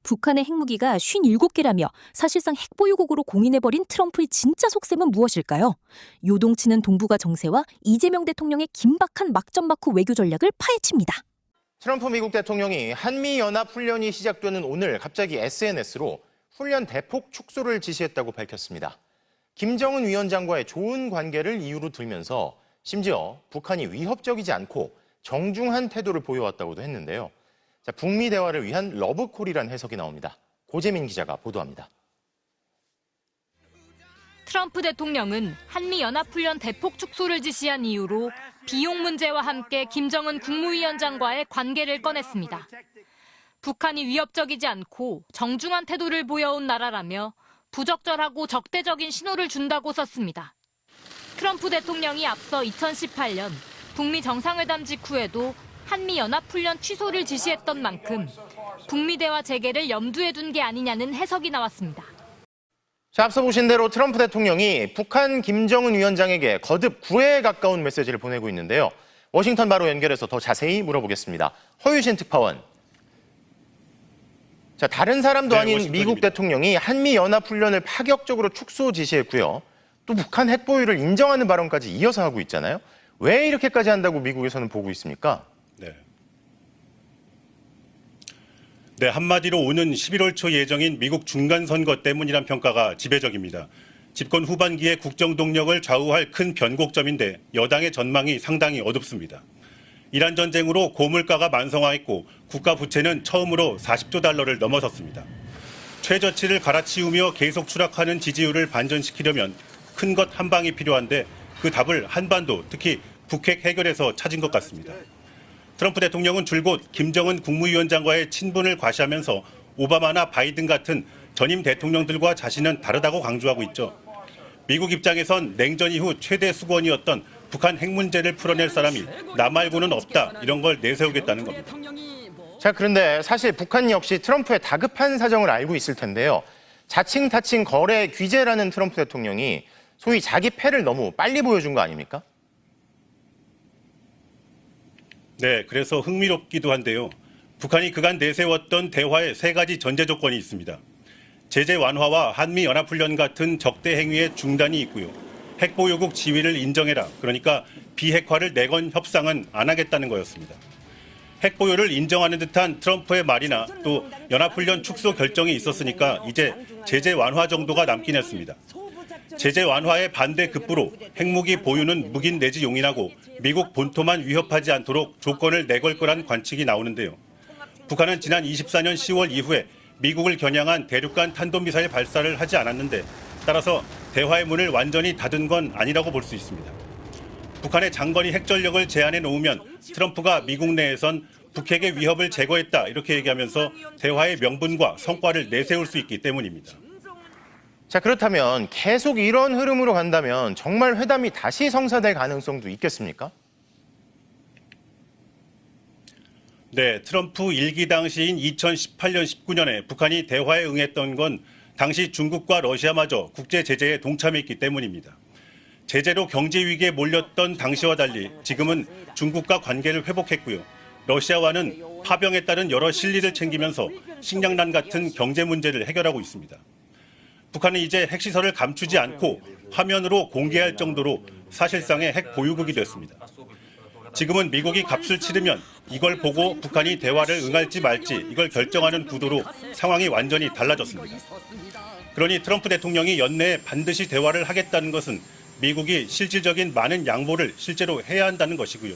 북한의 핵무기가 57개라며 사실상 핵보유국으로 공인해버린 트럼프의 진짜 속셈은 무엇일까요? 요동치는 동북아 정세와 이재명 대통령의 긴박한 막전막후 외교 전략을 파헤칩니다. 트럼프 미국 대통령이 한미연합훈련이 시작되는 오늘 갑자기 SNS로 훈련 대폭 축소를 지시했다고 밝혔습니다. 김정은 위원장과의 좋은 관계를 이유로 들면서 심지어 북한이 위협적이지 않고 정중한 태도를 보여왔다고도 했는데요. 북미 대화를 위한 러브콜이란 해석이 나옵니다. 고재민 기자가 보도합니다. 트럼프 대통령은 한미연합훈련 대폭 축소를 지시한 이유로 비용 문제와 함께 김정은 국무위원장과의 관계를 꺼냈습니다. 북한이 위협적이지 않고 정중한 태도를 보여온 나라라며 부적절하고 적대적인 신호를 준다고 썼습니다. 트럼프 대통령이 앞서 2018년 북미 정상회담 직후에도 한미연합훈련 취소를 지시했던 만큼 북미 대화 재개를 염두에 둔 게 아니냐는 해석이 나왔습니다. 앞서 보신 대로 트럼프 대통령이 북한 김정은 위원장에게 거듭 구애에 가까운 메시지를 보내고 있는데요. 워싱턴 바로 연결해서 더 자세히 물어보겠습니다. 허유신 특파원. 다른 사람도 아닌 미국 대통령이 한미연합훈련을 파격적으로 축소 지시했고요. 또 북한 핵보유를 인정하는 발언까지 이어서 하고 있잖아요. 왜 이렇게까지 한다고 미국에서는 보고 있습니까? 네, 한마디로 오는 11월 초 예정인 미국 중간선거 때문이란 평가가 지배적입니다. 집권 후반기의 국정 동력을 좌우할 큰 변곡점인데 여당의 전망이 상당히 어둡습니다. 이란 전쟁으로 고물가가 만성화했고 국가 부채는 처음으로 40조 달러를 넘어섰습니다. 최저치를 갈아치우며 계속 추락하는 지지율을 반전시키려면 큰 것 한 방이 필요한데 그 답을 한반도, 특히 북핵 해결에서 찾은 것 같습니다. 트럼프 대통령은 줄곧 김정은 국무위원장과의 친분을 과시하면서 오바마나 바이든 같은 전임 대통령들과 자신은 다르다고 강조하고 있죠. 미국 입장에선 냉전 이후 최대 수건이었던 북한 핵 문제를 풀어낼 사람이 나 말고는 없다, 이런 걸 내세우겠다는 겁니다. 그런데 사실 북한 역시 트럼프의 다급한 사정을 알고 있을 텐데요. 자칭 타칭 거래 규제라는 트럼프 대통령이 소위 자기 패를 너무 빨리 보여준 거 아닙니까? 네, 그래서 흥미롭기도 한데요. 북한이 그간 내세웠던 대화에 세 가지 전제 조건이 있습니다. 제재 완화와 한미연합훈련 같은 적대 행위의 중단이 있고요. 핵보유국 지위를 인정해라. 그러니까 비핵화를 내건 협상은 안 하겠다는 거였습니다. 핵보유를 인정하는 듯한 트럼프의 말이나 또 연합훈련 축소 결정이 있었으니까 이제 제재 완화 정도가 남긴 했습니다. 제재 완화의 반대 급부로 핵무기 보유는 묵인 내지 용인하고 미국 본토만 위협하지 않도록 조건을 내걸 거란 관측이 나오는데요. 북한은 지난 24년 10월 이후에 미국을 겨냥한 대륙간 탄도미사일 발사를 하지 않았는데 따라서 대화의 문을 완전히 닫은 건 아니라고 볼 수 있습니다. 북한의 장거리 핵전력을 제한해 놓으면 트럼프가 미국 내에선 북핵의 위협을 제거했다 이렇게 얘기하면서 대화의 명분과 성과를 내세울 수 있기 때문입니다. 그렇다면 계속 이런 흐름으로 간다면 정말 회담이 다시 성사될 가능성도 있겠습니까? 네, 트럼프 1기 당시인 2018년 19년에 북한이 대화에 응했던 건 당시 중국과 러시아마저 국제 제재에 동참했기 때문입니다. 제재로 경제 위기에 몰렸던 당시와 달리 지금은 중국과 관계를 회복했고요. 러시아와는 파병에 따른 여러 실리를 챙기면서 식량난 같은 경제 문제를 해결하고 있습니다. 북한은 이제 핵시설을 감추지 않고 화면으로 공개할 정도로 사실상의 핵 보유국이 됐습니다. 지금은 미국이 값을 치르면 이걸 보고 북한이 대화를 응할지 말지 이걸 결정하는 구도로 상황이 완전히 달라졌습니다. 그러니 트럼프 대통령이 연내에 반드시 대화를 하겠다는 것은 미국이 실질적인 많은 양보를 실제로 해야 한다는 것이고요.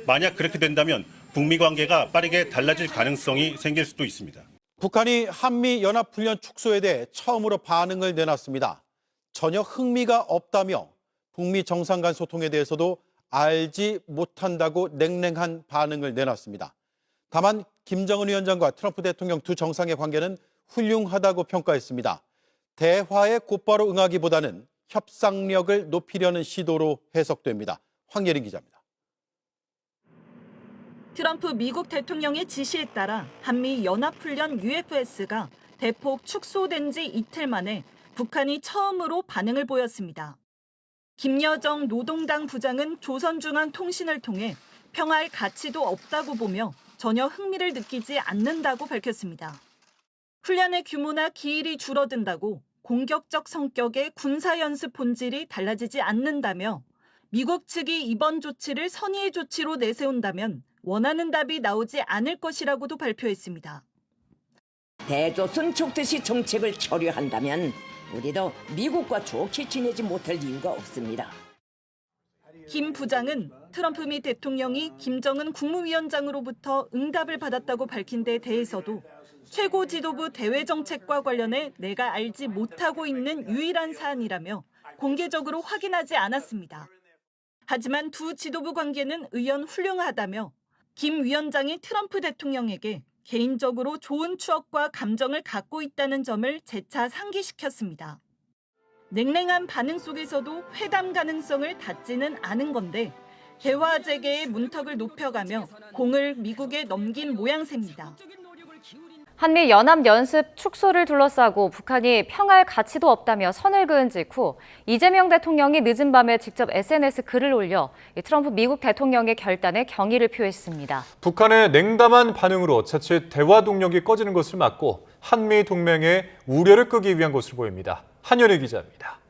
만약 그렇게 된다면 북미 관계가 빠르게 달라질 가능성이 생길 수도 있습니다. 북한이 한미연합훈련 축소에 대해 처음으로 반응을 내놨습니다. 전혀 흥미가 없다며 북미 정상 간 소통에 대해서도 알지 못한다고 냉랭한 반응을 내놨습니다. 다만 김정은 위원장과 트럼프 대통령 두 정상의 관계는 훌륭하다고 평가했습니다. 대화에 곧바로 응하기보다는 협상력을 높이려는 시도로 해석됩니다. 황예린 기자입니다. 트럼프 미국 대통령의 지시에 따라 한미연합훈련 UFS가 대폭 축소된 지 이틀 만에 북한이 처음으로 반응을 보였습니다. 김여정 노동당 부장은 조선중앙통신을 통해 평화의 가치도 없다고 보며 전혀 흥미를 느끼지 않는다고 밝혔습니다. 훈련의 규모나 기일이 줄어든다고 공격적 성격의 군사연습 본질이 달라지지 않는다며 미국 측이 이번 조치를 선의의 조치로 내세운다면 원하는 답이 나오지 않을 것이라고도 발표했습니다. 대조선 족대시 정책을 처리한다면 우리도 미국과 좋게 지내지 못할 이유가 없습니다. 김 부장은 트럼프 미 대통령이 김정은 국무위원장으로부터 응답을 받았다고 밝힌 데 대해서도 최고 지도부 대외 정책과 관련해 내가 알지 못하고 있는 유일한 사안이라며 공개적으로 확인하지 않았습니다. 하지만 두 지도부 관계는 의연 훌륭하다며 김 위원장이 트럼프 대통령에게 개인적으로 좋은 추억과 감정을 갖고 있다는 점을 재차 상기시켰습니다. 냉랭한 반응 속에서도 회담 가능성을 닫지는 않은 건데 대화 재개의 문턱을 높여가며 공을 미국에 넘긴 모양새입니다. 한미 연합 연습 축소를 둘러싸고 북한이 평할 가치도 없다며 선을 그은 직후 이재명 대통령이 늦은 밤에 직접 SNS 글을 올려 트럼프 미국 대통령의 결단에 경의를 표했습니다. 북한의 냉담한 반응으로 자칫 대화 동력이 꺼지는 것을 막고 한미 동맹의 우려를 끄기 위한 것으로 보입니다. 한현희 기자입니다.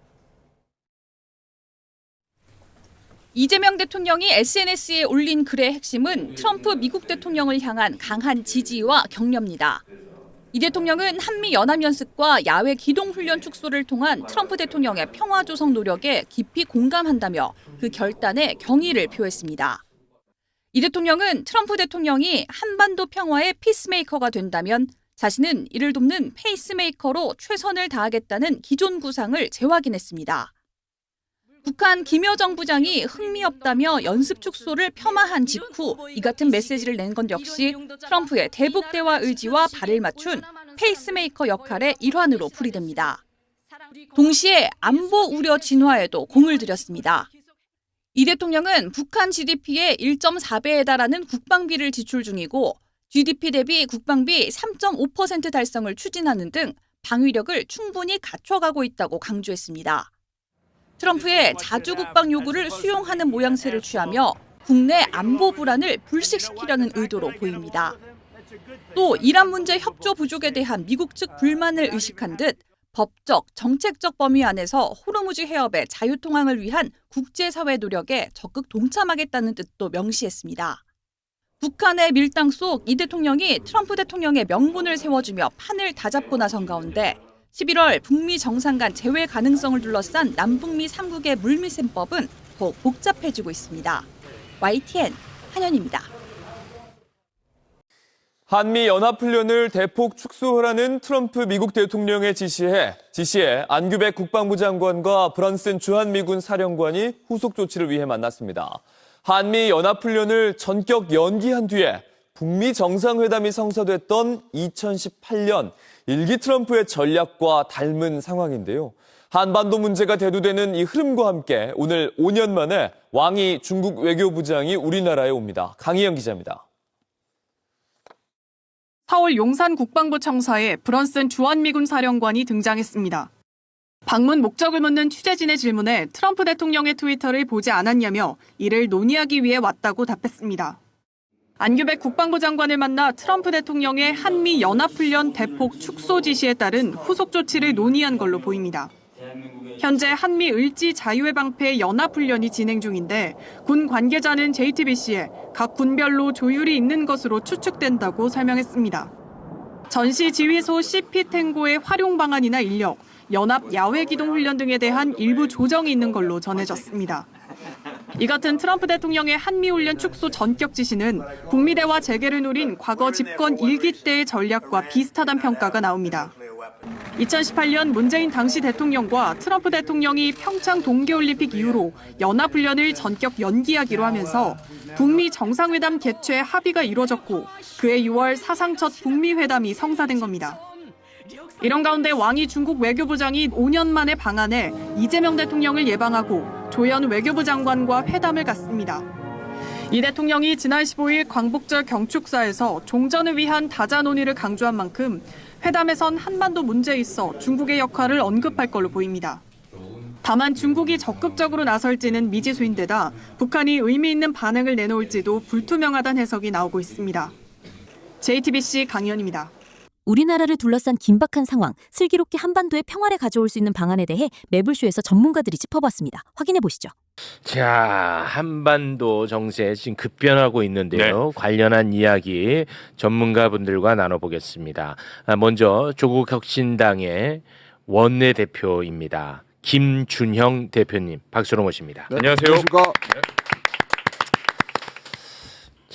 이재명 대통령이 SNS에 올린 글의 핵심은 트럼프 미국 대통령을 향한 강한 지지와 격려입니다. 이 대통령은 한미 연합연습과 야외 기동훈련 축소를 통한 트럼프 대통령의 평화 조성 노력에 깊이 공감한다며 그 결단에 경의를 표했습니다. 이 대통령은 트럼프 대통령이 한반도 평화의 피스메이커가 된다면 자신은 이를 돕는 페이스메이커로 최선을 다하겠다는 기존 구상을 재확인했습니다. 북한 김여정 부장이 흥미없다며 연습 축소를 폄하한 직후 이 같은 메시지를 낸 건 역시 트럼프의 대북 대화 의지와 발을 맞춘 페이스메이커 역할의 일환으로 풀이됩니다. 동시에 안보 우려 진화에도 공을 들였습니다. 이 대통령은 북한 GDP의 1.4배에 달하는 국방비를 지출 중이고 GDP 대비 국방비 3.5% 달성을 추진하는 등 방위력을 충분히 갖춰가고 있다고 강조했습니다. 트럼프의 자주 국방 요구를 수용하는 모양새를 취하며 국내 안보 불안을 불식시키려는 의도로 보입니다. 또 이란 문제 협조 부족에 대한 미국 측 불만을 의식한 듯 법적, 정책적 범위 안에서 호르무즈 해협의 자유통항을 위한 국제사회 노력에 적극 동참하겠다는 뜻도 명시했습니다. 북한의 밀당 속 이 대통령이 트럼프 대통령의 명분을 세워주며 판을 다잡고 나선 가운데 11월 북미 정상 간 재회 가능성을 둘러싼 남북미 3국의 물밑셈법은 더욱 복잡해지고 있습니다. YTN 한현입니다. 한미 연합훈련을 대폭 축소하라는 트럼프 미국 대통령의 지시에 안규백 국방부 장관과 브런슨 주한미군 사령관이 후속 조치를 위해 만났습니다. 한미 연합훈련을 전격 연기한 뒤에 북미 정상회담이 성사됐던 2018년 일기 트럼프의 전략과 닮은 상황인데요. 한반도 문제가 대두되는 이 흐름과 함께 오늘 5년 만에 왕이 중국 외교부장이 우리나라에 옵니다. 강희영 기자입니다. 4월 용산 국방부 청사에 브런슨 주한미군 사령관이 등장했습니다. 방문 목적을 묻는 취재진의 질문에 트럼프 대통령의 트위터를 보지 않았냐며 이를 논의하기 위해 왔다고 답했습니다. 안규백 국방부 장관을 만나 트럼프 대통령의 한미 연합훈련 대폭 축소 지시에 따른 후속 조치를 논의한 걸로 보입니다. 현재 한미 을지 자유해방패 연합훈련이 진행 중인데 군 관계자는 JTBC에 각 군별로 조율이 있는 것으로 추측된다고 설명했습니다. 전시 지휘소 CP-탱고의 활용 방안이나 인력, 연합 야외 기동 훈련 등에 대한 일부 조정이 있는 걸로 전해졌습니다. 이 같은 트럼프 대통령의 한미훈련 축소 전격 지시는 북미 대화 재개를 노린 과거 집권 1기 때의 전략과 비슷하다는 평가가 나옵니다. 2018년 문재인 당시 대통령과 트럼프 대통령이 평창 동계올림픽 이후로 연합훈련을 전격 연기하기로 하면서 북미 정상회담 개최 합의가 이루어졌고 그해 6월 사상 첫 북미 회담이 성사된 겁니다. 이런 가운데 왕이 중국 외교부장이 5년 만에 방한해 이재명 대통령을 예방하고 조현 외교부 장관과 회담을 갖습니다. 이 대통령이 지난 15일 광복절 경축사에서 종전을 위한 다자 논의를 강조한 만큼 회담에선 한반도 문제에 있어 중국의 역할을 언급할 걸로 보입니다. 다만 중국이 적극적으로 나설지는 미지수인데다 북한이 의미 있는 반응을 내놓을지도 불투명하다는 해석이 나오고 있습니다. JTBC 강희연입니다. 우리나라를 둘러싼 긴박한 상황, 슬기롭게 한반도의 평화를 가져올 수 있는 방안에 대해 매불쇼에서 전문가들이 짚어봤습니다. 확인해 보시죠. 자, 한반도 정세 지금 급변하고 있는데요. 관련한 이야기 전문가분들과 나눠보겠습니다. 먼저 조국혁신당의 원내대표입니다. 김준형 대표님, 박수로 모십니다. 네, 안녕하세요.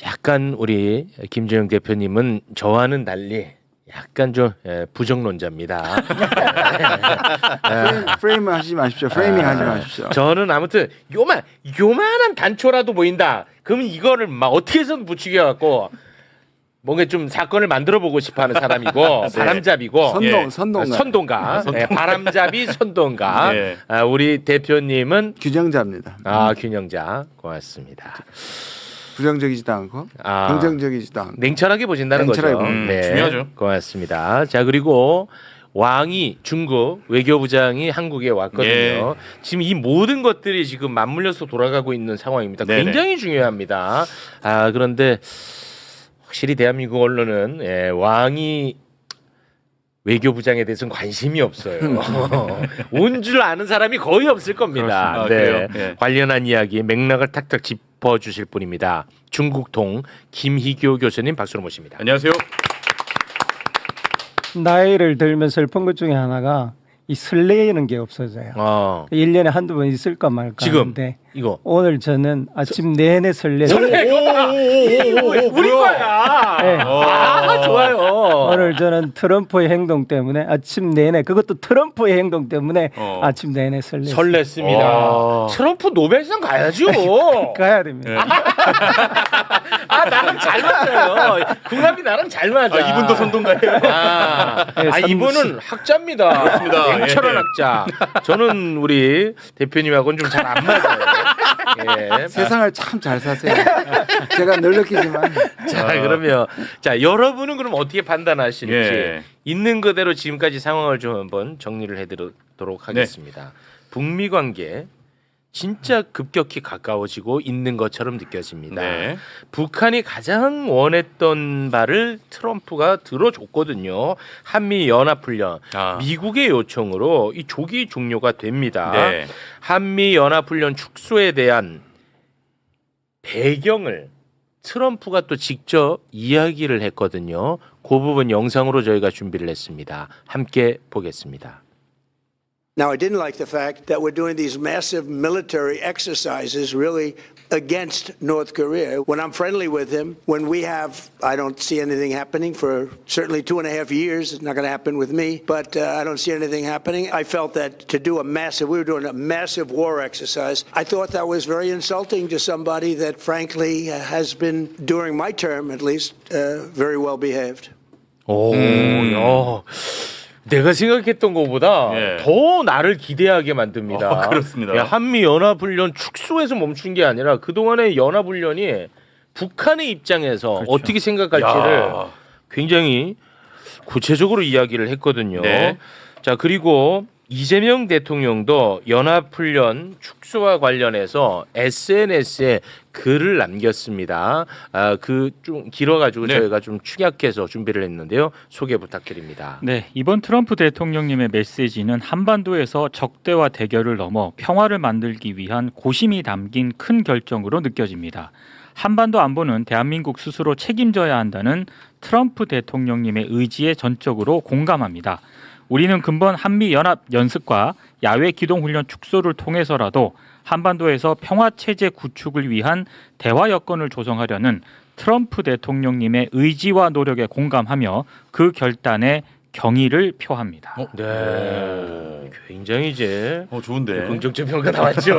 약간 우리 김준형 대표님은 저와는 달리 약간 좀 부정론자입니다. 프레임 하지 마십시오. 프레이밍 하지 마십시오. 저는 아무튼 요만한 단초라도 보인다. 그러면 이거를 막 어떻게 해서든 부추겨 갖고 뭔가 좀 사건을 만들어 보고 싶어하는 사람이고 바람잡이고 선동가. 네, 바람잡이 선동가. 네. 우리 대표님은 균형자입니다. 균형자. 고맙습니다. 부정적이지도 않고 긍정적이지도 않고 냉철하게 보신다는 거죠. 네, 중요하죠. 고맙습니다. 자, 그리고 왕이 중국 외교부장이 한국에 왔거든요. 지금 이 모든 것들이 지금 맞물려서 돌아가고 있는 상황입니다. 굉장히 중요합니다. 그런데 확실히 대한민국 언론은 왕이 외교부장에 대해서는 관심이 없어요. 온 줄 아는 사람이 거의 없을 겁니다. 관련한 이야기 맥락을 탁탁 짚어주실 분입니다. 중국통 김희교 교수님 박수로 모십니다. 안녕하세요. 나이를 들면 슬픈 것 중에 하나가 이 설레이는 게 없어져요. 1년에 한두 번 있을까 말까 지금 하는데 이거 오늘 저는 아침 내내 설레요. 우리 거야. 네. 좋아요. 오늘 저는 트럼프의 행동 때문에 아침 내내 그것도 트럼프의 행동 때문에 아침 내내 설렜습니다. 트럼프 노벨상 가야죠. 가야 됩니다. 나랑 잘 맞아요. 궁합이 나랑 잘 맞아. 이분도 선동가예요. 이분은 학자입니다. 그렇습니다. 냉철한 학자. 저는 우리 대표님하고는 좀 잘 안 맞아요. 세상을 참 잘 사세요. 제가 늘 느끼지만. 자, 그러면 여러분은 그럼 어떻게 판단하실지 있는 그대로 지금까지 상황을 좀 한번 정리를 해드리도록 하겠습니다. 북미 관계 진짜 급격히 가까워지고 있는 것처럼 느껴집니다. 북한이 가장 원했던 바를 트럼프가 들어줬거든요. 한미 연합훈련, 미국의 요청으로 이 조기 종료가 됩니다. 한미 연합훈련 축소에 대한 배경을 트럼프가 또 직접 이야기를 했거든요. 그 부분 영상으로 저희가 준비를 했습니다. 함께 보겠습니다. Now, I didn't like the fact that we're doing these massive military exercises really against North Korea. When I'm friendly with him, when I don't see anything happening for certainly 2.5 years. It's not going to happen with me, but I don't see anything happening. I felt that we were doing a massive war exercise. I thought that was very insulting to somebody that frankly has been, during my term at least, very well behaved. 내가 생각했던 것보다 더 나를 기대하게 만듭니다. 그렇습니다. 한미 연합훈련 축소해서 멈춘 게 아니라 그동안의 연합훈련이 북한의 입장에서 어떻게 생각할지를 굉장히 구체적으로 이야기를 했거든요. 자, 그리고 이재명 대통령도 연합훈련 축소와 관련해서 SNS에 글을 남겼습니다. 그 좀 길어가지고 저희가 좀 축약해서 준비를 했는데요. 소개 부탁드립니다. 네, 이번 트럼프 대통령님의 메시지는 한반도에서 적대와 대결을 넘어 평화를 만들기 위한 고심이 담긴 큰 결정으로 느껴집니다. 한반도 안보는 대한민국 스스로 책임져야 한다는 트럼프 대통령님의 의지에 전적으로 공감합니다. 우리는 근본 한미연합 연습과 야외 기동훈련 축소를 통해서라도 한반도에서 평화체제 구축을 위한 대화 여건을 조성하려는 트럼프 대통령님의 의지와 노력에 공감하며 그 결단에 경의를 표합니다. 굉장히 이제 좋은데 긍정적 평가 나왔죠.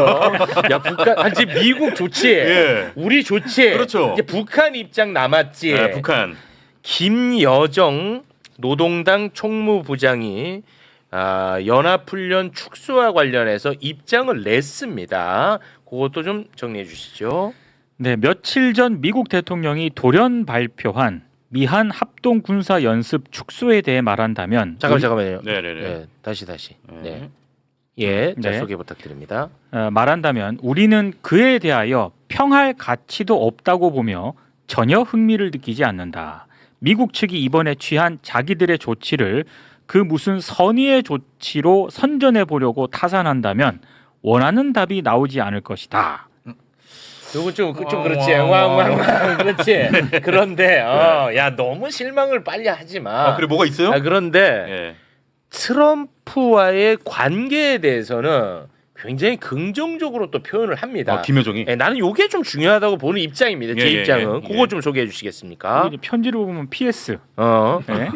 야, 북한 이제 미국 좋지, 우리 좋지. 그렇죠. 이제 북한 입장 남았지. 북한. 김여정 노동당 총무부장이 연합훈련 축소와 관련해서 입장을 냈습니다. 그것도 좀 정리해 주시죠. 네, 며칠 전 미국 대통령이 돌연 발표한 미한 합동 군사 연습 축소에 대해 말한다면 잠깐만요. 다시. 네. 소개 부탁드립니다. 말한다면 우리는 그에 대하여 평할 가치도 없다고 보며 전혀 흥미를 느끼지 않는다. 미국 측이 이번에 취한 자기들의 조치를 그 무슨 선의의 조치로 선전해 보려고 타산한다면 원하는 답이 나오지 않을 것이다. 요거 좀 그렇지. 왕 그렇지. 그런데 야 너무 실망을 빨리 하지 마. 그래 뭐가 있어요? 그런데 트럼프와의 관계에 대해서는 굉장히 긍정적으로 또 표현을 합니다. 김여정이? 나는 이게 좀 중요하다고 보는 입장입니다. 제 입장은. 그거 좀 소개해 주시겠습니까? 편지를 보면 PS. 네.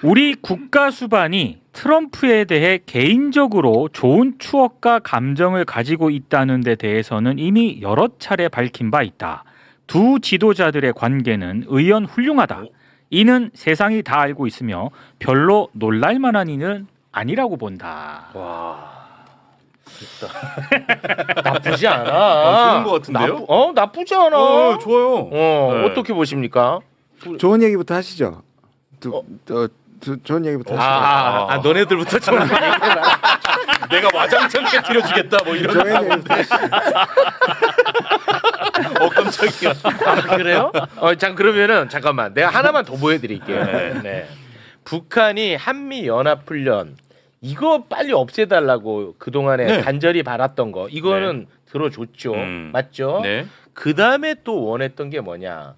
우리 국가 수반이 트럼프에 대해 개인적으로 좋은 추억과 감정을 가지고 있다는 데 대해서는 이미 여러 차례 밝힌 바 있다. 두 지도자들의 관계는 의연 훌륭하다. 이는 세상이 다 알고 있으며 별로 놀랄 만한 일은 아니라고 본다. 와. 나쁘지 않아. 좋은 것 같은데요? 나쁘지 않아. 좋아요. 네. 어떻게 보십니까? 좋은 얘기부터 하시죠. 좋은 얘기부터 하시죠. 너네들부터 좋은 얘기. 내가 와장창 깨트려주겠다 뭐 이런. 좋은 얘기부터 하시죠. 깜짝이야. 그래요? 그러면은 잠깐만. 내가 하나만 더 보여드릴게요. 네. 북한이 한미 연합훈련 이거 빨리 없애달라고 그동안에 간절히 바랐던 거 이거는 들어줬죠. 맞죠? 네. 그 다음에 또 원했던 게 뭐냐.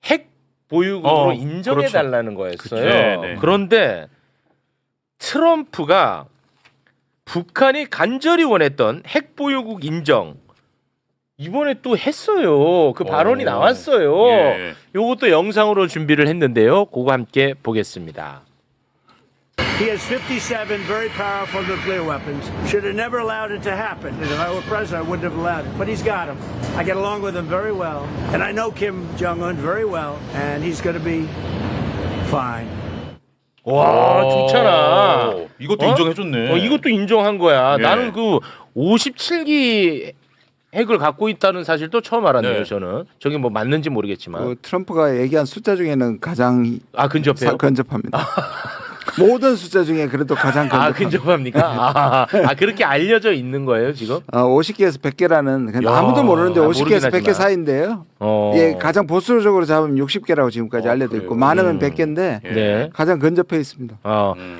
핵 보유국으로 인정해달라는 거였어요. 네. 그런데 트럼프가 북한이 간절히 원했던 핵 보유국 인정 이번에 또 했어요. 그 발언이 나왔어요. 요것도 영상으로 준비를 했는데요. 그거 함께 보겠습니다. He has 57 very powerful nuclear weapons. Should have never allowed it to happen. And if I were president, I wouldn't have allowed it. But he's got them. I get along with him very well. And I know Kim Jong-un very well. And he's going to be fine. 와, 좋잖아. 이것도 인정해줬네. 이것도 인정한 거야. 나는 그 57기 핵을 갖고 있다는 사실도 처음 알았네요. 저는. 저게 뭐 맞는지 모르겠지만. 트럼프가 얘기한 숫자 중에는 가장 근접해요? 근접합니다. 모든 숫자 중에 그래도 가장 근접합니까? 그렇게 알려져 있는 거예요 지금? 50개에서 100개라는 아무도 모르는데 50개에서 100개 사이인데요. 예, 가장 보수적으로 잡으면 60개라고 지금까지 알려져 있고 많으면 100개인데 가장 근접해 있습니다.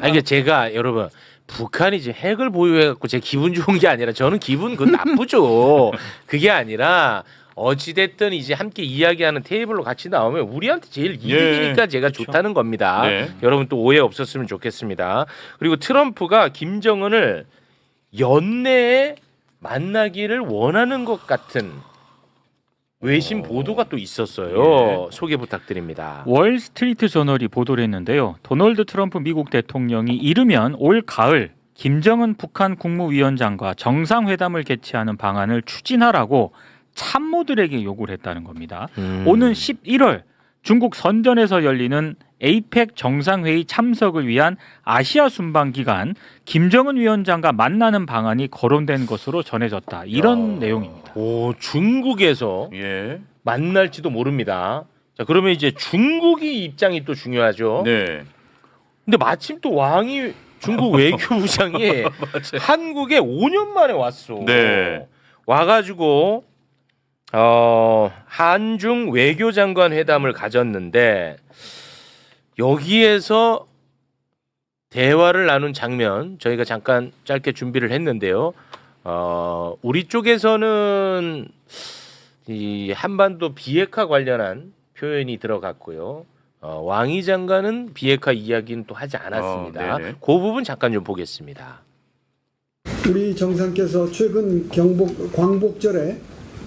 이게 제가 여러분 북한이 지금 핵을 보유해갖고 제 기분 좋은 게 아니라 저는 기분 그건 나쁘죠. 그게 아니라 어찌됐든 이제 함께 이야기하는 테이블로 같이 나오면 우리한테 제일 이득이니까 제가 좋다는 겁니다. 여러분 또 오해 없었으면 좋겠습니다. 그리고 트럼프가 김정은을 연내에 만나기를 원하는 것 같은 외신 보도가 또 있었어요. 소개 부탁드립니다. 월스트리트 저널이 보도를 했는데요. 도널드 트럼프 미국 대통령이 이르면 올 가을 김정은 북한 국무위원장과 정상회담을 개최하는 방안을 추진하라고 참모들에게 요구를 했다는 겁니다. 오는 11월 중국 선전에서 열리는 에이펙 정상회의 참석을 위한 아시아 순방 기간 김정은 위원장과 만나는 방안이 거론된 것으로 전해졌다. 이런 내용입니다. 중국에서 만날지도 모릅니다. 자, 그러면 이제 중국이 입장이 또 중요하죠. 근데 마침 또 왕이 중국 외교부장이 한국에 5년 만에 왔어. 와가지고 한중 외교장관 회담을 가졌는데 여기에서 대화를 나눈 장면 저희가 잠깐 짧게 준비를 했는데요. 우리 쪽에서는 이 한반도 비핵화 관련한 표현이 들어갔고요. 왕이 장관은 비핵화 이야기는 또 하지 않았습니다. 그 부분 잠깐 좀 보겠습니다. 우리 정상께서 최근 광복절에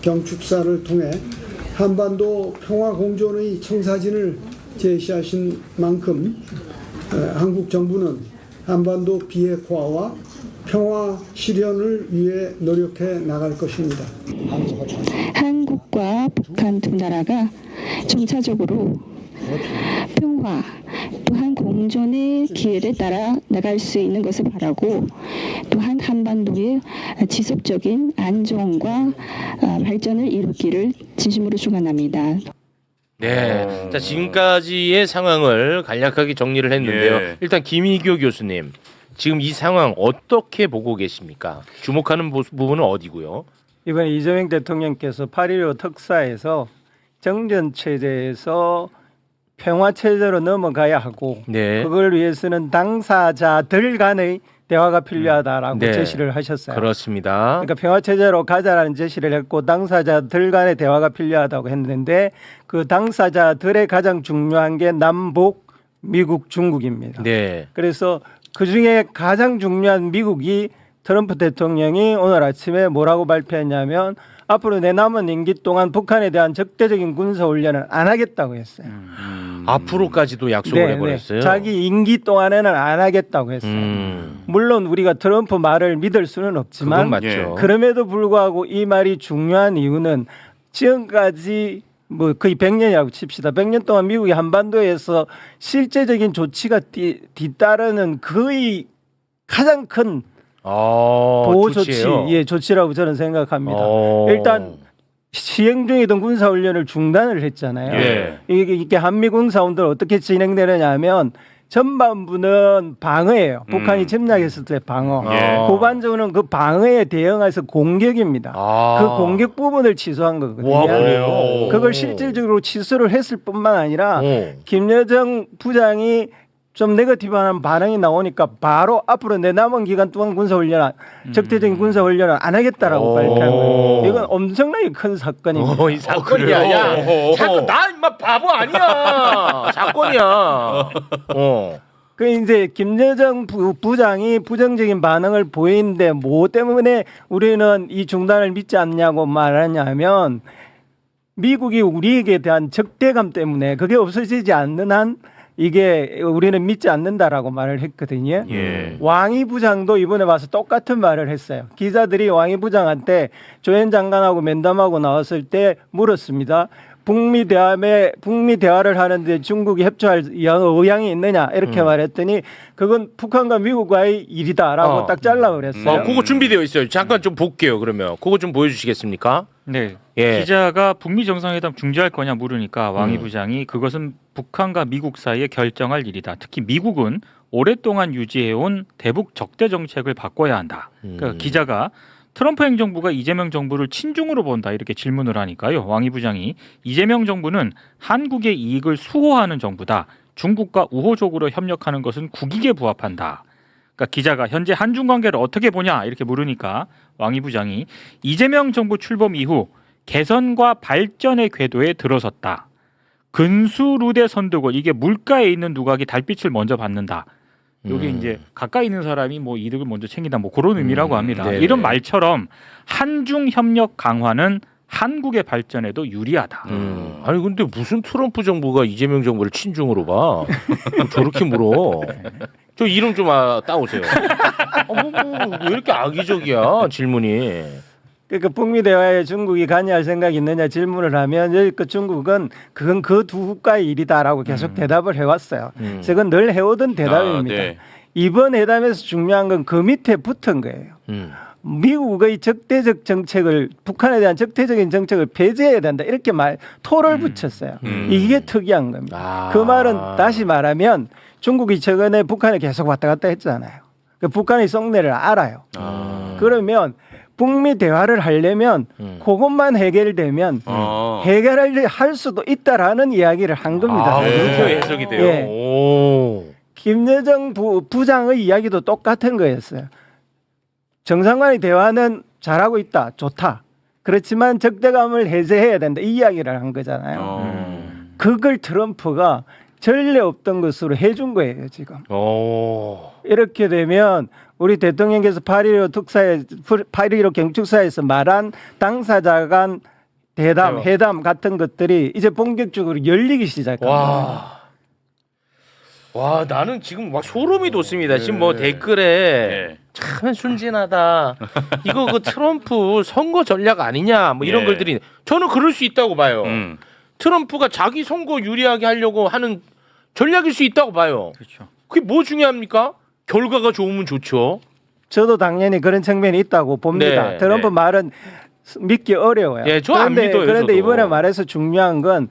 경축사를 통해 한반도 평화공존의 청사진을 제시하신 만큼 한국 정부는 한반도 비핵화와 평화 실현을 위해 노력해 나갈 것입니다. 한국과 북한 두 나라가 점차적으로 평화 또한 공존의 기회를 따라 나갈 수 있는 것을 바라고 또한 한반도의 지속적인 안정과 발전을 이루기를 진심으로 축원합니다. 자, 지금까지의 상황을 간략하게 정리를 했는데요. 일단 김희교 교수님, 지금 이 상황 어떻게 보고 계십니까? 주목하는 부분은 어디고요? 이번에 이재명 대통령께서 8.15 특사에서 정전 체제에서 평화 체제로 넘어가야 하고 네. 그걸 위해서는 당사자들 간의 대화가 필요하다라고 네. 제시를 하셨어요. 그렇습니다. 그러니까 평화 체제로 가자라는 제시를 했고 당사자들 간의 대화가 필요하다고 했는데 그 당사자들의 가장 중요한 게 남북, 미국, 중국입니다. 네. 그래서 그중에 가장 중요한 미국이 트럼프 대통령이 오늘 아침에 뭐라고 발표했냐면 앞으로 내 남은 임기 동안 북한에 대한 적대적인 군사훈련을 안 하겠다고 했어요. 앞으로까지도 약속을 해버렸어요. 자기 임기 동안에는 안 하겠다고 했어요. 물론 우리가 트럼프 말을 믿을 수는 없지만 그건 맞죠. 그럼에도 불구하고 이 말이 중요한 이유는 지금까지 뭐 거의 100년이라고 칩시다. 100년 동안 미국이 한반도에서 실제적인 조치가 뒤따르는 거의 가장 큰 보호 조치라고 저는 생각합니다. 일단 시행 중이던 군사훈련을 중단을 했잖아요. 예. 이게 한미 군사훈련을 어떻게 진행되느냐면 전반부는 방어예요. 북한이 침략했을 때 방어. 후반부는 그 방어에 대응해서 공격입니다. 그 공격 부분을 취소한 거거든요. 와, 그래요? 그걸 실질적으로 취소를 했을 뿐만 아니라 김여정 부장이 좀 네거티브한 반응이 나오니까 바로 앞으로 내 남은 기간 동안 군사훈련, 적대적인 군사훈련을 안 하겠다라고 발표한 거예요. 이건 엄청나게 큰 사건입니다. 이 사건이야. 야, 사건 나 임마 바보 아니야. 사건이야. 그 이제 김여정 부장이 부정적인 반응을 보이는데 뭐 때문에 우리는 이 중단을 믿지 않냐고 말하냐면 미국이 우리에게 대한 적대감 때문에 그게 없어지지 않는 한 이게 우리는 믿지 않는다라고 말을 했거든요. 왕이 부장도 이번에 와서 똑같은 말을 했어요. 기자들이 왕이 부장한테 조현 장관하고 면담하고 나왔을 때 물었습니다. 북미 대화를 하는데 중국이 협조할 의향이 있느냐 이렇게 말했더니 그건 북한과 미국과의 일이다라고 딱 잘라버렸어요. 그거 준비되어 있어요. 잠깐 좀 볼게요. 그러면 그거 좀 보여주시겠습니까? 네. 기자가 북미 정상회담 중지할 거냐 물으니까 왕이 부장이 그것은 북한과 미국 사이에 결정할 일이다. 특히 미국은 오랫동안 유지해온 대북 적대 정책을 바꿔야 한다. 그러니까 기자가 트럼프 행정부가 이재명 정부를 친중으로 본다 이렇게 질문을 하니까요. 왕이 부장이 이재명 정부는 한국의 이익을 수호하는 정부다. 중국과 우호적으로 협력하는 것은 국익에 부합한다. 그러니까 기자가 현재 한중 관계를 어떻게 보냐 이렇게 물으니까 왕이 부장이 이재명 정부 출범 이후 개선과 발전의 궤도에 들어섰다. 근수루대 선두고 이게 물가에 있는 누각이 달빛을 먼저 받는다. 여기 이제 가까이 있는 사람이 뭐 이득을 먼저 챙긴다 뭐 그런 의미라고 합니다. 네네. 이런 말처럼 한중 협력 강화는 한국의 발전에도 유리하다. 아니 근데 무슨 트럼프 정부가 이재명 정부를 친중으로 봐? 저렇게 물어. 저 이름 좀 따오세요. 왜 이렇게 악의적이야 질문이. 그러니까 북미 대화에 중국이 관여할 생각이 있느냐 질문을 하면 여기 중국은 그건 그 두 국가의 일이다라고 계속 대답을 해왔어요. 저건 늘 해오던 대답입니다. 이번 회담에서 중요한 건 그 밑에 붙은 거예요. 미국의 적대적 정책을 북한에 대한 적대적인 정책을 폐지해야 된다 이렇게 토를 붙였어요. 이게 특이한 겁니다. 그 말은 다시 말하면 중국이 최근에 북한에 계속 왔다 갔다 했잖아요. 북한의 속내를 알아요. 그러면 북미 대화를 하려면 그것만 해결되면 해결할 수도 있다라는 이야기를 한 겁니다. 그렇게 해석이 돼요. 오. 김여정 부장의 이야기도 똑같은 거였어요. 정상 간의 대화는 잘하고 있다. 좋다. 그렇지만 적대감을 해제해야 된다. 이 이야기를 한 거잖아요. 그걸 트럼프가 전례 없던 것으로 해준 거예요, 지금. 이렇게 되면 우리 대통령께서 8.15 경축사에서 말한 당사자 간 회담 같은 것들이 이제 본격적으로 열리기 시작합니다. 와, 나는 지금 막 소름이 돋습니다. 지금 뭐 댓글에 참 순진하다. 이거 그 트럼프 선거 전략 아니냐 뭐 이런 글들이 저는 그럴 수 있다고 봐요. 트럼프가 자기 선거 유리하게 하려고 하는 전략일 수 있다고 봐요. 그렇죠. 그게 뭐 중요합니까? 결과가 좋으면 좋죠. 저도 당연히 그런 측면이 있다고 봅니다. 트럼프 말은 믿기 어려워요. 저 안 믿어요. 그런데 저도. 이번에 말해서 중요한 건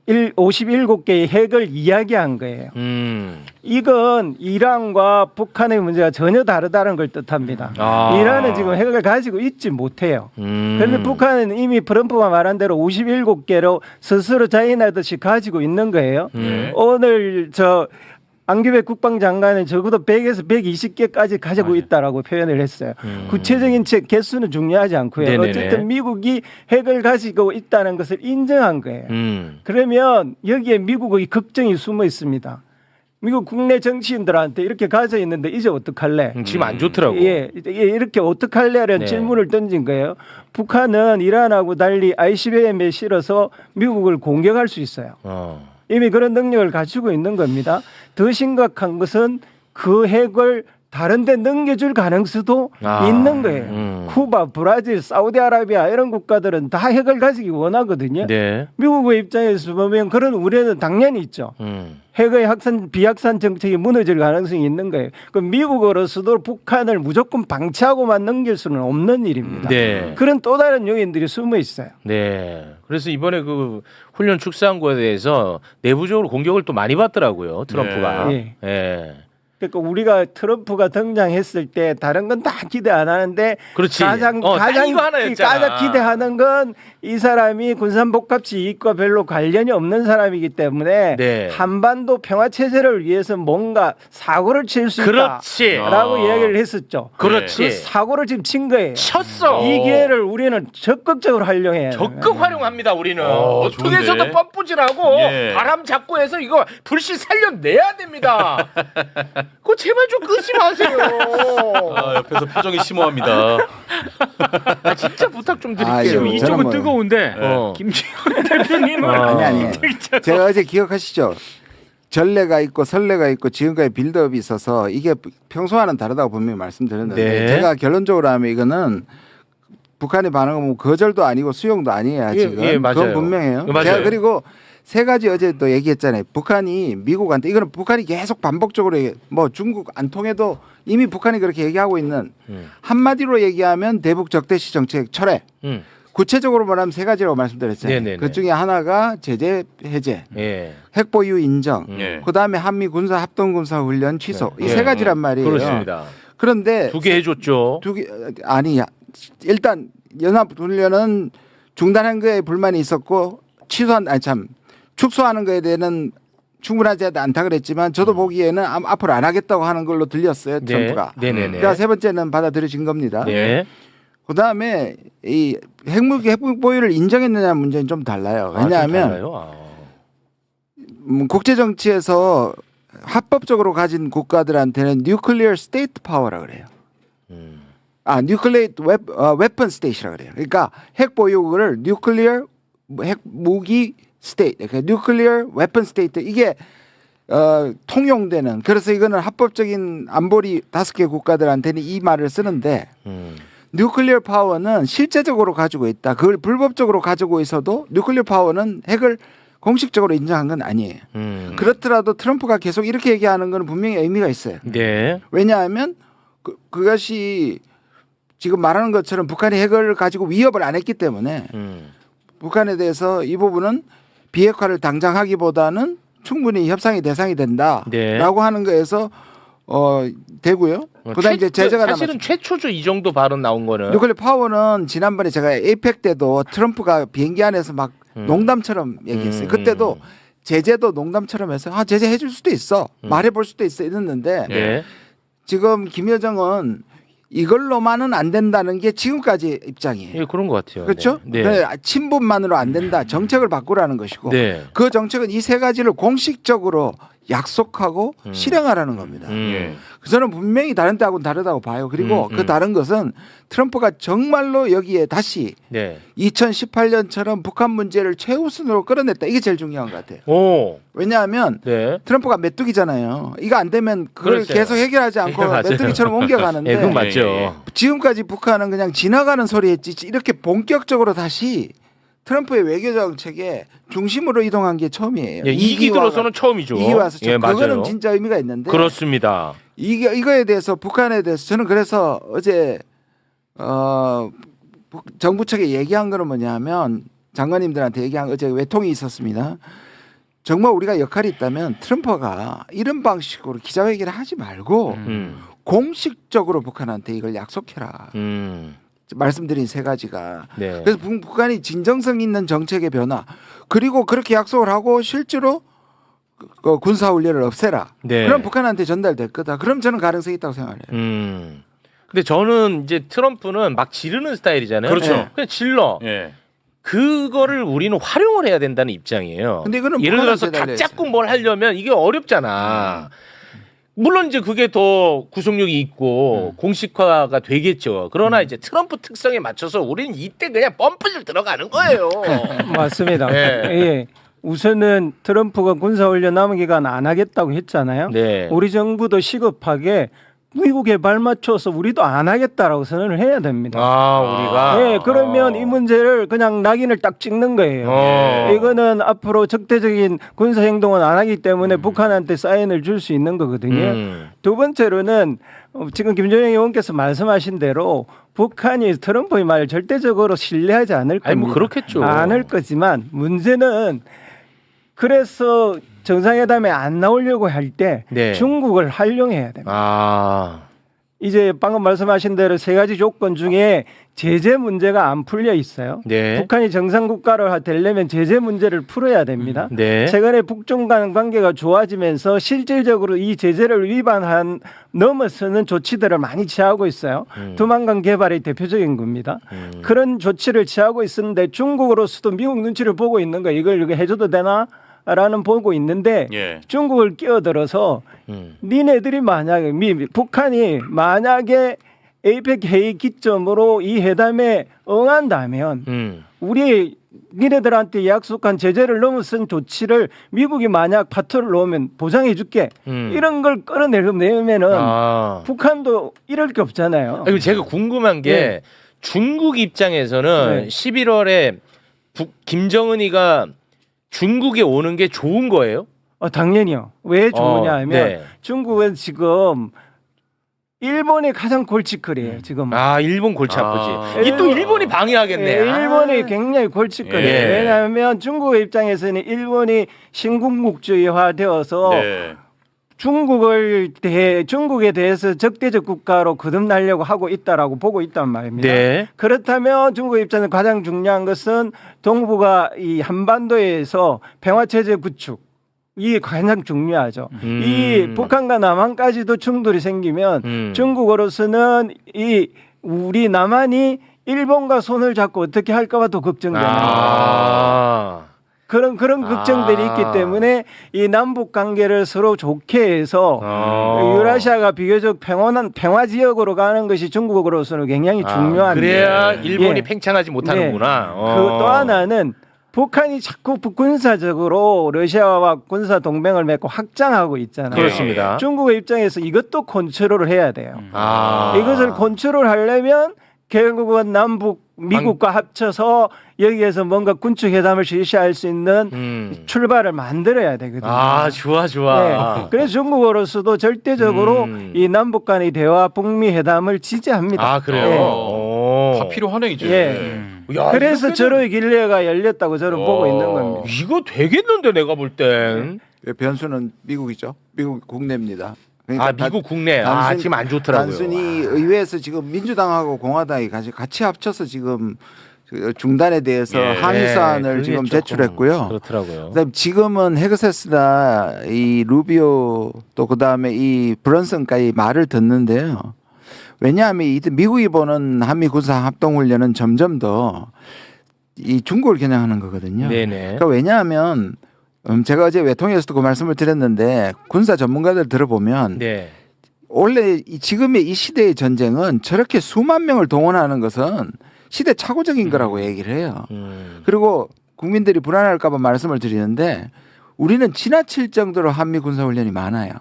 57개의 핵을 이야기한 거예요. 이건 이란과 북한의 문제가 전혀 다르다는 걸 뜻합니다. 이란은 지금 핵을 가지고 있지 못해요. 그런데 북한은 이미 트럼프가 말한 대로 57개로 스스로 자인하듯이 가지고 있는 거예요. 오늘 안규백 국방장관은 적어도 100에서 120개까지 가지고 있다라고 표현을 했어요. 구체적인 개수는 중요하지 않고요. 네네네. 어쨌든 미국이 핵을 가지고 있다는 것을 인정한 거예요. 그러면 여기에 미국의 걱정이 숨어 있습니다. 미국 국내 정치인들한테 이렇게 가져 있는데 이제 어떡할래? 지금 안 좋더라고. 예, 이렇게 어떡할래라는 네. 질문을 던진 거예요. 북한은 이란하고 달리 ICBM에 실어서 미국을 공격할 수 있어요. 이미 그런 능력을 가지고 있는 겁니다. 더 심각한 것은 그 핵을 다른 데 넘겨줄 가능성도 있는 거예요. 쿠바, 브라질, 사우디아라비아 이런 국가들은 다 핵을 가지기 원하거든요. 네. 미국의 입장에서 보면 그런 우려는 당연히 있죠. 핵의 비확산 정책이 무너질 가능성이 있는 거예요. 그럼 미국으로서도 북한을 무조건 방치하고만 넘길 수는 없는 일입니다. 네. 그런 또 다른 요인들이 숨어 있어요. 네. 그래서 이번에 그 훈련 축소한 거에 대해서 내부적으로 공격을 또 많이 받더라고요. 트럼프가. 네. 예. 그러니까 우리가 트럼프가 등장했을 때 다른 건 다 기대 안 하는데 그렇지. 가장 이거 하나였잖아. 가장 기대하는 건 이 사람이 군산복합지 이익과 별로 관련이 없는 사람이기 때문에 네. 한반도 평화 체제를 위해서 뭔가 사고를 칠 수 그렇지. 있다라고 이야기를 했었죠. 그렇지. 그 사고를 지금 친 거예요. 쳤어. 이 기회를 우리는 적극적으로 활용해야 해요. 적극 활용합니다. 우리는 어떻게 해서든 뻔뿌질하고 예. 바람 잡고 해서 이거 불씨 살려내야 됩니다. 그거 제발 좀 끄지 마세요. 옆에서 표정이 심오합니다. 진짜 부탁 좀 드릴게요. 이쪽은 뜨거운데 김지현 대표님은 아니. 제가 어제 기억하시죠? 전례가 있고 선례가 있고 지금까지 빌드업이 있어서 이게 평소와는 다르다고 분명히 말씀드렸는데 네. 제가 결론적으로 하면 이거는 북한의 반응은 뭐 거절도 아니고 수용도 아니에요. 지금. 예, 맞아요. 그건 분명해요. 맞아요. 제가 그리고 세 가지 어제도 얘기했잖아요. 북한이 미국한테 이거는 북한이 계속 반복적으로 뭐 중국 안 통해도 이미 북한이 그렇게 얘기하고 있는 한마디로 얘기하면 대북 적대시 정책 철회. 구체적으로 말하면 세 가지라고 말씀드렸잖아요. 네네네. 그중에 하나가 제재 해제, 예. 핵 보유 인정, 예. 그다음에 한미 군사 합동 군사 훈련 취소. 이 세 예. 가지란 말이에요. 그렇습니다. 그런데 2개 해줬죠. 아니야. 일단 연합 훈련은 중단한 거에 불만이 있었고 축소하는 거에 대해서는 충분하지 않다 그랬지만 저도 보기에는 앞으로 안 하겠다고 하는 걸로 들렸어요. 트럼프가. 네네네. 그러니까 세 번째는 받아들여진 겁니다. 네. 그다음에 이 핵 보유를 인정했느냐 문제는 좀 달라요. 왜냐하면 국제 정치에서 합법적으로 가진 국가들한테는 뉴클리어 스테이트 파워라 그래요. 뉴클리어 웨펀 스테이트라 그래요. 그러니까 핵 보유를 뉴클리어 핵 무기 스테이트, 그러니까 뉴클리어 웨펀 스테이트 이게 통용되는. 그래서 이거는 합법적인 안보리 5개 국가들한테는 이 말을 쓰는데. 뉴클리어 파워는 실제적으로 가지고 있다. 그걸 불법적으로 가지고 있어도 뉴클리어 파워는 핵을 공식적으로 인정한 건 아니에요. 그렇더라도 트럼프가 계속 이렇게 얘기하는 건 분명히 의미가 있어요. 네. 왜냐하면 그것이 지금 말하는 것처럼 북한이 핵을 가지고 위협을 안 했기 때문에 북한에 대해서 이 부분은 비핵화를 당장 하기보다는 충분히 협상의 대상이 된다라고 네. 하는 거에서 되고요. 그다음 이제 제재가 사실은 최초죠. 이 정도 발언 나온 거는. 뉴클리어 파워는 지난번에 제가 에이펙 때도 트럼프가 비행기 안에서 막 농담처럼 얘기했어요. 그때도 제재도 농담처럼 해서 제재해 줄 수도 있어. 말해볼 수도 있어 이랬는데 네. 지금 김여정은 이걸로만은 안 된다는 게 지금까지 입장이에요. 예, 그런 것 같아요. 그렇죠? 네. 친분만으로 안 된다. 정책을 바꾸라는 것이고 네. 그 정책은 이 세 가지를 공식적으로 약속하고 실행하라는 겁니다. 저는 분명히 다른 때하고는 다르다고 봐요. 그리고 그 다른 것은 트럼프가 정말로 여기에 다시 2018년처럼 북한 문제를 최우선으로 끌어냈다. 이게 제일 중요한 것 같아요. 왜냐하면 트럼프가 메뚜기잖아요. 이거 안 되면 그걸 그렇죠. 계속 해결하지 않고 메뚜기처럼 옮겨가는데 예, 그건 맞죠. 지금까지 북한은 그냥 지나가는 소리 했지 이렇게 본격적으로 다시 트럼프의 외교 정책에 중심으로 이동한 게 처음이에요. 예, 2기 들어서는 처음이죠. 2기 와서 예, 그거는 맞아요. 진짜 의미가 있는데. 그렇습니다. 이거에 대해서 북한에 대해서 저는 그래서 어제 정부 측에 얘기한 거는 뭐냐면 장관님들한테 얘기한 어제 외통이 있었습니다. 정말 우리가 역할이 있다면 트럼프가 이런 방식으로 기자회견을 하지 말고 공식적으로 북한한테 이걸 약속해라. 말씀드린 세 가지가. 네. 그래서 북한이 진정성 있는 정책의 변화 그리고 그렇게 약속을 하고 실제로 그 군사훈련을 없애라. 네. 그럼 북한한테 전달될 거다. 그럼 저는 가능성이 있다고 생각해요. 근데 저는 이제 트럼프는 막 지르는 스타일이잖아요. 그렇죠. 그냥 질러. 예. 그거를 우리는 활용을 해야 된다는 입장이에요. 근데 이거는 예를 들어서 북한한테 각 잡고 뭘 하려면 이게 어렵잖아. 물론 이제 그게 더 구속력이 있고 공식화가 되겠죠. 그러나 이제 트럼프 특성에 맞춰서 우리는 이때 그냥 펌프를 들어가는 거예요. 맞습니다. 네. 예. 우선은 트럼프가 군사훈련 남은 기간 안 하겠다고 했잖아요. 네. 우리 정부도 시급하게 미국에 발맞춰서 우리도 안 하겠다라고 선언을 해야 됩니다. 아, 우리가? 네, 그러면 이 문제를 그냥 낙인을 딱 찍는 거예요. 이거는 앞으로 적대적인 군사 행동은 안 하기 때문에 북한한테 사인을 줄 수 있는 거거든요. 두 번째로는 지금 김종영 의원께서 말씀하신 대로 북한이 트럼프의 말을 절대적으로 신뢰하지 않을 겁니다. 아니, 뭐 그렇겠죠. 않을 거지만 문제는 그래서 정상회담에 안 나오려고 할 때 네. 중국을 활용해야 됩니다. 아. 이제 방금 말씀하신 대로 세 가지 조건 중에 제재 문제가 안 풀려 있어요. 네. 북한이 정상국가로 되려면 제재 문제를 풀어야 됩니다. 네. 최근에 북중 간 관계가 좋아지면서 실질적으로 이 제재를 위반한 넘어서는 조치들을 많이 취하고 있어요. 두만강 개발이 대표적인 겁니다. 그런 조치를 취하고 있었는데 중국으로서도 미국 눈치를 보고 있는 거예요. 이걸 해줘도 되나? 라는 보고 있는데 예. 중국을 끼어들어서 니네들이 만약에 북한이 만약에 에이펙 회의 기점으로 이 회담에 응한다면 우리 니네들한테 약속한 제재를 넘어선 조치를 미국이 만약 파토를 놓으면 보장해 줄게 이런 걸 끌어내면은 북한도 이럴 게 없잖아요. 아니, 제가 궁금한 게 네. 중국 입장에서는 네. 11월에 김정은이가 중국에 오는 게 좋은 거예요? 당연히요. 왜 좋으냐 하면 네. 중국은 지금 일본이 가장 골칫거리예요. 지금. 아, 일본 골치 아프지. 이 또 일본이 방해하겠네. 일본이 굉장히 골칫거리예요. 예. 왜냐하면 중국의 입장에서는 일본이 신국묵주의화되어서 네. 중국에 대해서 적대적 국가로 거듭나려고 하고 있다라고 보고 있단 말입니다. 네. 그렇다면 중국의 입장에서 가장 중요한 것은 동북아 이 한반도에서 평화 체제 구축. 이게 가장 중요하죠. 이 북한과 남한까지도 충돌이 생기면 중국으로서는 이 우리 남한이 일본과 손을 잡고 어떻게 할까봐 더 걱정되는 그런 걱정들이 있기 때문에 이 남북 관계를 서로 좋게 해서 유라시아가 비교적 평온한 평화 지역으로 가는 것이 중국으로서는 굉장히 중요한데 그래야 일본이 팽창하지 못하는구나. 또 하나는 북한이 자꾸 군사적으로 러시아와 군사 동맹을 맺고 확장하고 있잖아요. 그렇습니다. 중국의 입장에서 이것도 컨트롤을 해야 돼요. 아. 이것을 컨트롤하려면 결국은 남북 미국과 합쳐서 여기에서 뭔가 군축회담을 실시할 수 있는 출발을 만들어야 되거든요. 아, 좋아. 네. 그래서 중국으로서도 절대적으로 이 남북 간의 대화 북미 회담을 지지합니다. 아, 그래요? 다 필요하네 이제. 야, 그래서 저런 길레가 열렸다고 저는 보고 있는 겁니다. 이거 되겠는데 내가 볼 땐. 변수는 미국이죠. 미국 국내입니다. 미국 국내. 지금 안 좋더라고요. 단순히 의회에서 지금 민주당하고 공화당이 같이 합쳐서 지금 중단에 대해서 항의사안을 지금 제출했고요. 그렇더라고요. 그다음 지금은 헤그세스나 이 루비오 또 그다음에 이 브런슨까지 말을 듣는데요. 왜냐하면 이 미국이 보는 한미 군사 합동 훈련은 점점 더 이 중국을 겨냥하는 거거든요. 네네. 그러니까 왜냐하면 제가 어제 외통에서도 그 말씀을 드렸는데 군사 전문가들 들어보면 원래 지금의 이 시대의 전쟁은 저렇게 수만 명을 동원하는 것은 시대착오적인 거라고 얘기를 해요. 그리고 국민들이 불안할까 봐 말씀을 드리는데 우리는 지나칠 정도로 한미 군사훈련이 많아요.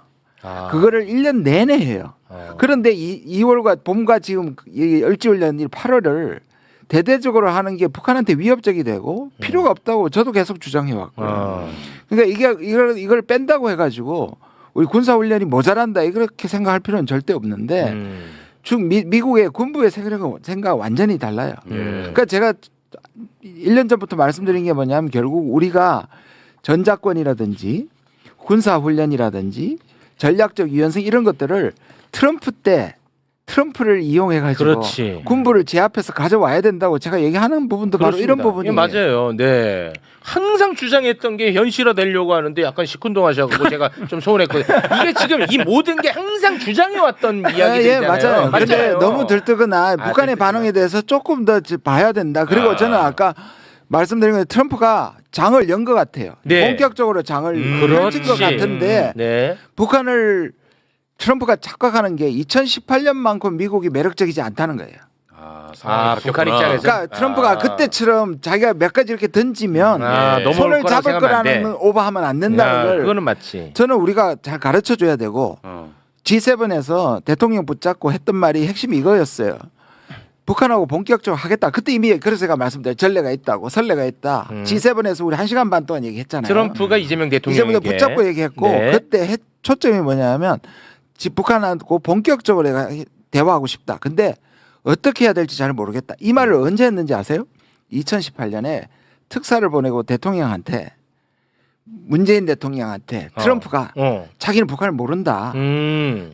그거를 1년 내내 해요. 그런데 2월과 봄과 지금 을지훈련 8월을 대대적으로 하는 게 북한한테 위협적이 되고 필요가 없다고 저도 계속 주장해 왔고요. 그러니까 이걸 뺀다고 해가지고 우리 군사훈련이 모자란다 이렇게 생각할 필요는 절대 없는데 미국의 군부의 생각은 완전히 달라요. 그러니까 제가 1년 전부터 말씀드린 게 뭐냐면 결국 우리가 전작권이라든지 군사훈련이라든지 전략적 유연성 이런 것들을 트럼프를 이용해가지고 그렇지. 군부를 제 앞에서 가져와야 된다고 제가 얘기하는 부분도 그렇습니다. 바로 이런 부분이에요. 예, 맞아요. 네. 항상 주장했던 게 현실화되려고 하는데 약간 시큰둥하셔가지고 제가 좀 서운했거든요. 이게 지금 이 모든 게 항상 주장해왔던 이야기들이잖아요. 예, 맞아요. 근데 너무 들뜨거나 북한의 반응에 대해서 조금 더 봐야 된다. 그리고 저는 아까 말씀드린 건 트럼프가 장을 연 것 같아요. 네. 본격적으로 장을 펼친 것 같은데 네. 북한을 트럼프가 착각하는 게 2018년만큼 미국이 매력적이지 않다는 거예요. 북한 입장에서. 그러니까 트럼프가 그때처럼 자기가 몇 가지 이렇게 던지면 손을 잡을 거라는 오버하면 안 된다는 걸. 그거는 맞지. 저는 우리가 잘 가르쳐 줘야 되고 G7에서 대통령 붙잡고 했던 말이 핵심이 이거였어요. 북한하고 본격적으로 하겠다. 그때 이미 그래서 제가 말씀드린 전례가 있다고 선례가 있다. G7에서 우리 1시간 반 동안 얘기했잖아요. 트럼프가 이재명 대통령에게. 이재명도 붙잡고 얘기했고 그때 초점이 뭐냐면 북한하고 본격적으로 내가 대화하고 싶다. 근데 어떻게 해야 될지 잘 모르겠다. 이 말을 언제 했는지 아세요? 2018년에 특사를 보내고 대통령한테 문재인 대통령한테 트럼프가 자기는 북한을 모른다.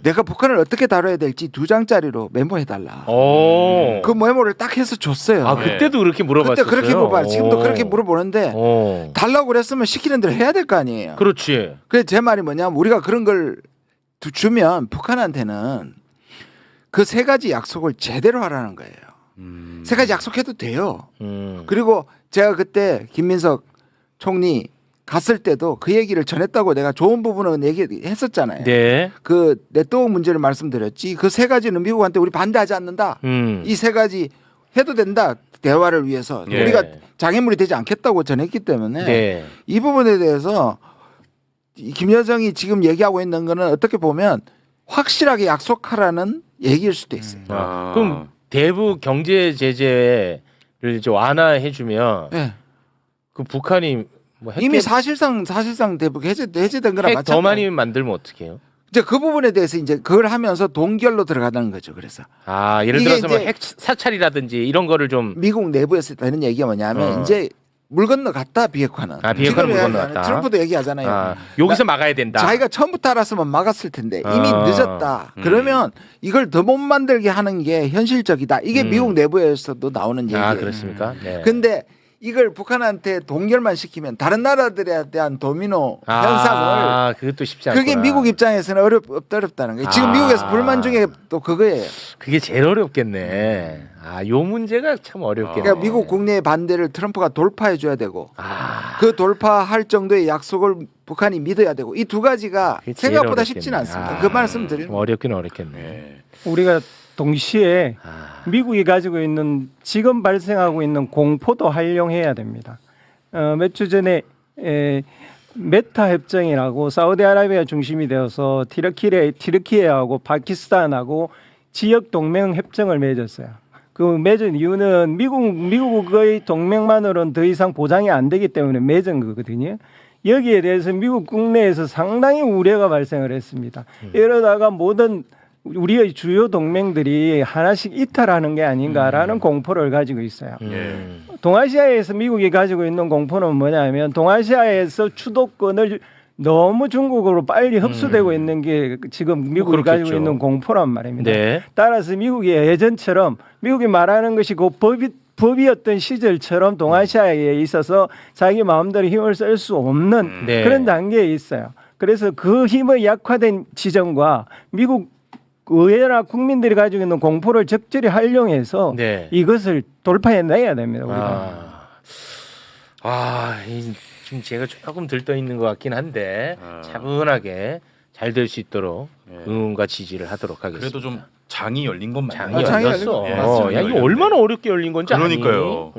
내가 북한을 어떻게 다뤄야 될지 2장짜리로 메모해달라. 그 메모를 딱 해서 줬어요. 아, 그때도 그렇게 물어봤어요. 그때 그렇게 물어봐. 지금도 그렇게 물어보는데 달라고 그랬으면 시키는 대로 해야 될 거 아니에요. 그렇지. 그래서 제 말이 뭐냐면 우리가 그런 걸 주면 북한한테는 그 3가지 약속을 제대로 하라는 거예요. 3가지 약속해도 돼요. 그리고 제가 그때 김민석 총리 갔을 때도 그 얘기를 전했다고 내가 좋은 부분은 얘기했었잖아요. 네. 그 네트워크 문제를 말씀드렸지. 그 3가지는 미국한테 우리 반대하지 않는다. 이 3가지 해도 된다. 대화를 위해서. 네. 우리가 장애물이 되지 않겠다고 전했기 때문에 이 부분에 대해서 김여정이 지금 얘기하고 있는 거는 어떻게 보면 확실하게 약속하라는 얘기일 수도 있어요. 그럼 대북 경제 제재를 이제 완화해주면 그 북한이 뭐 이미 사실상 대북 해제된 거랑 핵 더 많이 만들면 어떻게 해요? 이제 그 부분에 대해서 이제 그걸 하면서 동결로 들어가는 거죠. 그래서 예를 들어서 뭐 핵 사찰이라든지 이런 거를 좀 미국 내부에서 되는 얘기가 뭐냐면 이제 물 건너 갔다 비핵화는. 비핵화는 물 건너 갔다. 트럼프도 얘기하잖아요. 여기서 막아야 된다. 자기가 처음부터 알았으면 막았을 텐데 이미 늦었다. 그러면 이걸 더 못 만들게 하는 게 현실적이다. 이게 미국 내부에서도 나오는 얘기예요. 그렇습니까? 네. 근데 이걸 북한한테 동결만 시키면 다른 나라들에 대한 도미노 현상을 그것도 쉽지 않구나. 그게 미국 입장에서는 어렵다는 거예요. 지금 미국에서 불만 중에 또 그거예요. 그게 제일 어렵겠네. 요 문제가 참 어렵겠네. 그러니까 미국 국내의 반대를 트럼프가 돌파해 줘야 되고 그 돌파할 정도의 약속을 북한이 믿어야 되고 이 2가지가 생각보다 쉽지는 않습니다. 그 말씀 드리는 어렵긴 어렵겠네. 우리가 동시에 미국이 가지고 있는 지금 발생하고 있는 공포도 활용해야 됩니다. 몇 주 전에 메타 협정이라고 사우디아라비아 중심이 되어서 티르키예하고 파키스탄하고 지역 동맹 협정을 맺었어요. 그 맺은 이유는 미국의 동맹만으로는 더 이상 보장이 안 되기 때문에 맺은 거거든요. 여기에 대해서 미국 국내에서 상당히 우려가 발생을 했습니다. 이러다가 모든 우리의 주요 동맹들이 하나씩 이탈하는 게 아닌가라는 공포를 가지고 있어요. 동아시아에서 미국이 가지고 있는 공포는 뭐냐면 동아시아에서 주도권을 너무 중국으로 빨리 흡수되고 있는 게 지금 미국이 가지고 있는 공포란 말입니다. 따라서 미국이 예전처럼 미국이 말하는 것이 그 법이었던 시절처럼 동아시아에 있어서 자기 마음대로 힘을 쓸 수 없는 그런 단계에 있어요. 그래서 그 힘의 약화된 지점과 미국 의회나 국민들이 가지고 있는 공포를 적절히 활용해서 이것을 돌파해내야 됩니다. 우리가. 지금 제가 조금 들떠 있는 것 같긴 한데 차분하게 잘 될 수 있도록 응원과 지지를 하도록 하겠습니다. 그래도 좀 장이 열린 건 맞나요? 장이 열렸어. 이거 얼마나 어렵게 열린 건지 그러니까요.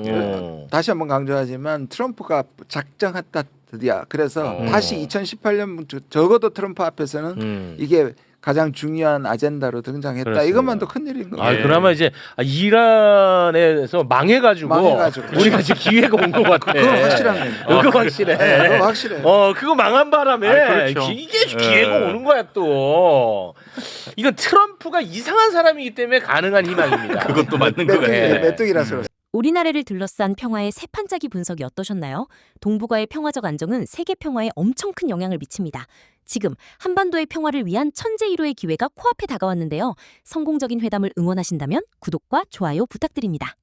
다시 한번 강조하지만 트럼프가 작정했다 드디어. 그래서 다시 2018년 적어도 트럼프 앞에서는 이게 가장 중요한 아젠다로 등장했다. 그렇습니다. 이것만도 큰일인 거예요. 그나마 이제 이란에서 망해가지고 우리가 지금 기회가 온 것 같아. 그건 확실한 거예요. 그거 확실해. 그거 확실해. 그거 망한 바람에 이게 기회가 오는 거야 또. 이건 트럼프가 이상한 사람이기 때문에 가능한 희망입니다. 그것도 맞는 거 같아요. 메뚜기라서. 우리나라를 둘러싼 평화의 세 판짜기 분석이 어떠셨나요? 동북아의 평화적 안정은 세계 평화에 엄청 큰 영향을 미칩니다. 지금 한반도의 평화를 위한 천재 1호의 기회가 코앞에 다가왔는데요. 성공적인 회담을 응원하신다면 구독과 좋아요 부탁드립니다.